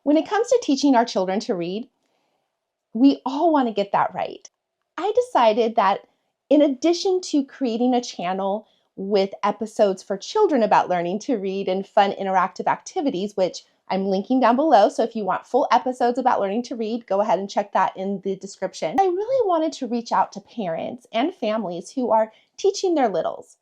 When it comes to teaching our children to read, we all want to get that right. I decided that in addition to creating a channel with episodes for children about learning to read and fun interactive activities, which I'm linking down below, so if you want full episodes about learning to read, go ahead and check that in the description. I really wanted to reach out to parents and families who are teaching their littles.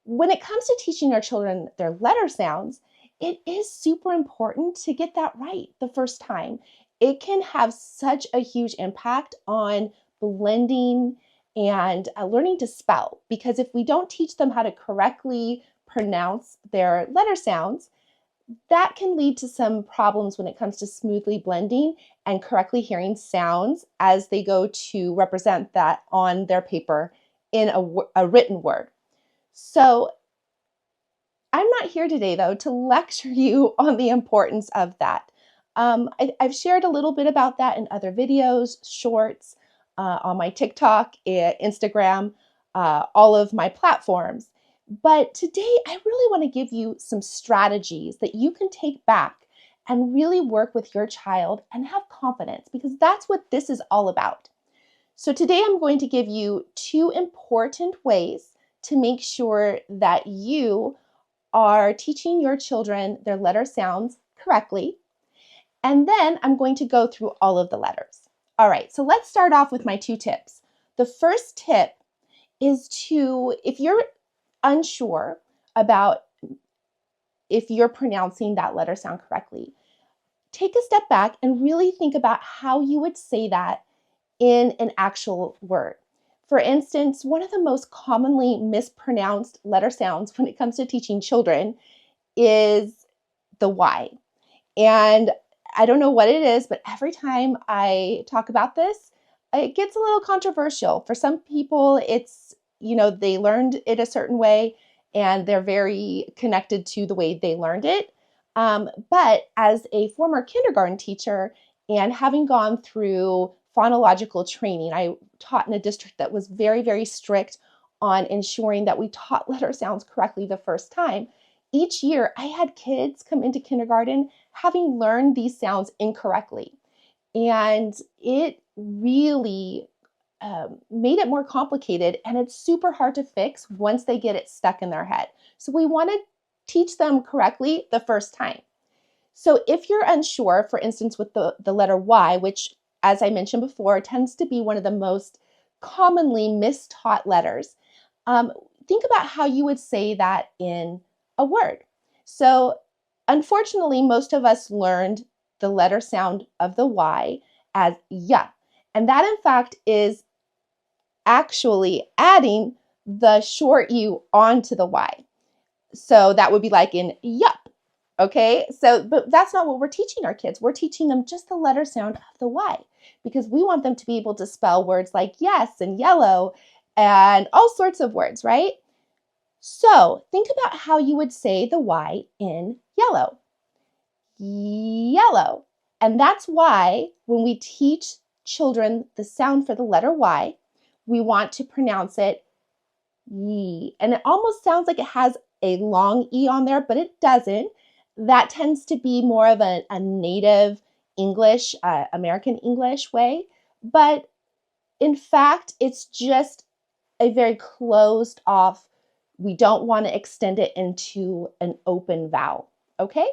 When it comes to teaching our children their letter sounds, it is super important to get that right the first time. It can have such a huge impact on blending and learning to spell, because if we don't teach them how to correctly pronounce their letter sounds, that can lead to some problems when it comes to smoothly blending and correctly hearing sounds as they go to represent that on their paper in a written word. So I'm not here today, though, to lecture you on the importance of that. I've shared a little bit about that in other videos, shorts, on my TikTok, Instagram, all of my platforms. But today, I really want to give you some strategies that you can take back and really work with your child and have confidence, because that's what this is all about. So today, I'm going to give you 2 important ways to make sure that you are teaching your children their letter sounds correctly. And then I'm going to go through all of the letters. All right, so let's start off with my 2 tips. The first tip is if you're unsure about if you're pronouncing that letter sound correctly, take a step back and really think about how you would say that in an actual word. For instance, one of the most commonly mispronounced letter sounds when it comes to teaching children is the Y. And I don't know what it is, but every time I talk about this, it gets a little controversial. For some people, it's, they learned it a certain way and they're very connected to the way they learned it. But as a former kindergarten teacher and having gone through phonological training, I taught in a district that was very, very strict on ensuring that we taught letter sounds correctly the first time. Each year, I had kids come into kindergarten having learned these sounds incorrectly. And it really made it more complicated, and it's super hard to fix once they get it stuck in their head. So we want to teach them correctly the first time. So if you're unsure, for instance, with the letter Y, which, as I mentioned before, tends to be one of the most commonly mistaught letters, think about how you would say that in a word. So unfortunately, most of us learned the letter sound of the Y as ya. And that, in fact, is actually adding the short U onto the Y. So that would be like in yup. Okay, but that's not what we're teaching our kids. We're teaching them just the letter sound of the Y, because we want them to be able to spell words like yes and yellow and all sorts of words, right? So think about how you would say the Y in yellow. Yellow. And that's why when we teach children the sound for the letter Y, we want to pronounce it ye. And it almost sounds like it has a long E on there, but it doesn't. That tends to be more of a native English, American English way. But in fact, it's just a very closed off, we don't want to extend it into an open vowel, okay?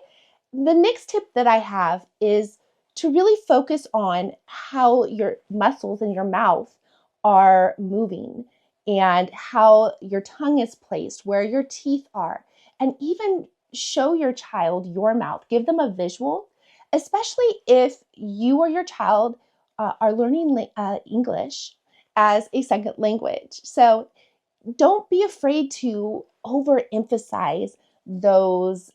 The next tip that I have is to really focus on how your muscles in your mouth are moving and how your tongue is placed, where your teeth are, and even show your child your mouth. Give them a visual, especially if you or your child are learning English as a second language. So don't be afraid to overemphasize those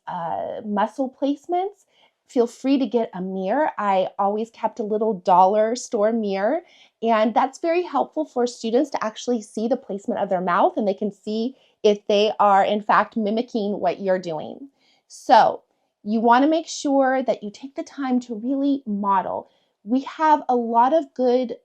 muscle placements. Feel free to get a mirror. I always kept a little dollar store mirror, and that's very helpful for students to actually see the placement of their mouth, and they can see if they are in fact mimicking what you're doing. So you want to make sure that you take the time to really model. We have a lot of good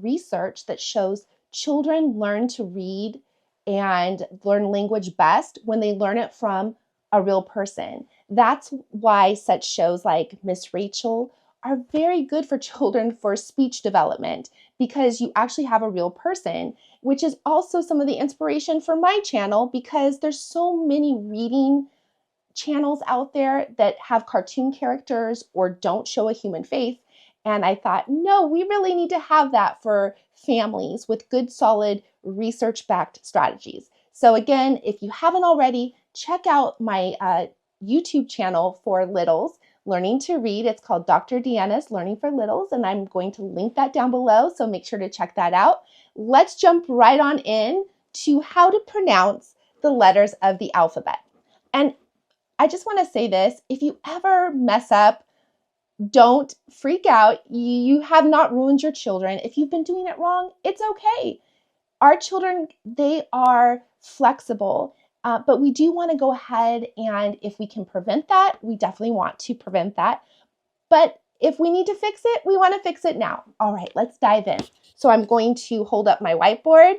research that shows children learn to read and learn language best when they learn it from a real person. That's why such shows like Miss Rachel are very good for children for speech development, because you actually have a real person, which is also some of the inspiration for my channel, because there's so many reading channels out there that have cartoon characters or don't show a human face. And I thought, no, we really need to have that for families with good, solid, research-backed strategies. So again, if you haven't already, check out my YouTube channel for littles, Learning to Read. It's called Dr. Deanna's Learning for Littles, and I'm going to link that down below, so make sure to check that out. Let's jump right on in to how to pronounce the letters of the alphabet. And I just want to say this, if you ever mess up, don't freak out. You have not ruined your children. If you've been doing it wrong, it's okay. Our children, they are flexible, but we do want to go ahead, and if we can prevent that, we definitely want to prevent that. But if we need to fix it, we want to fix it now. All right, let's dive in. So I'm going to hold up my whiteboard.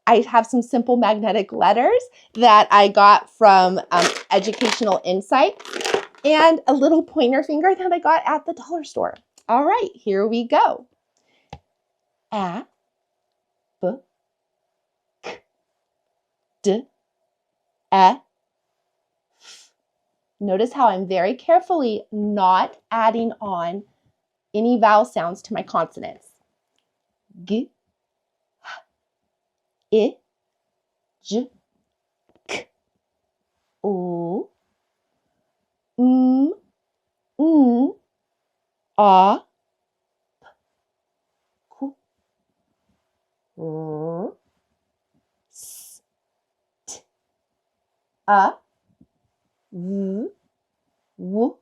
I have some simple magnetic letters that I got from Educational Insight, and a little pointer finger that I got at the dollar store. All right, here we go. A, B, K, D, E, F. Notice how I'm very carefully not adding on any vowel sounds to my consonants. G, H, I, J, K, O, M, N, A, P, R, S, T, A, V, W,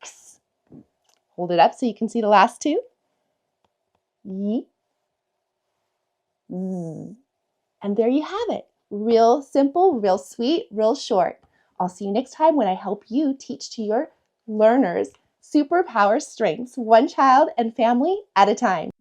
X. Hold it up so you can see the last two. Y, Z. And there you have it. Real simple, real sweet, real short. I'll see you next time when I help you teach to your learners superpower strengths, one child and family at a time.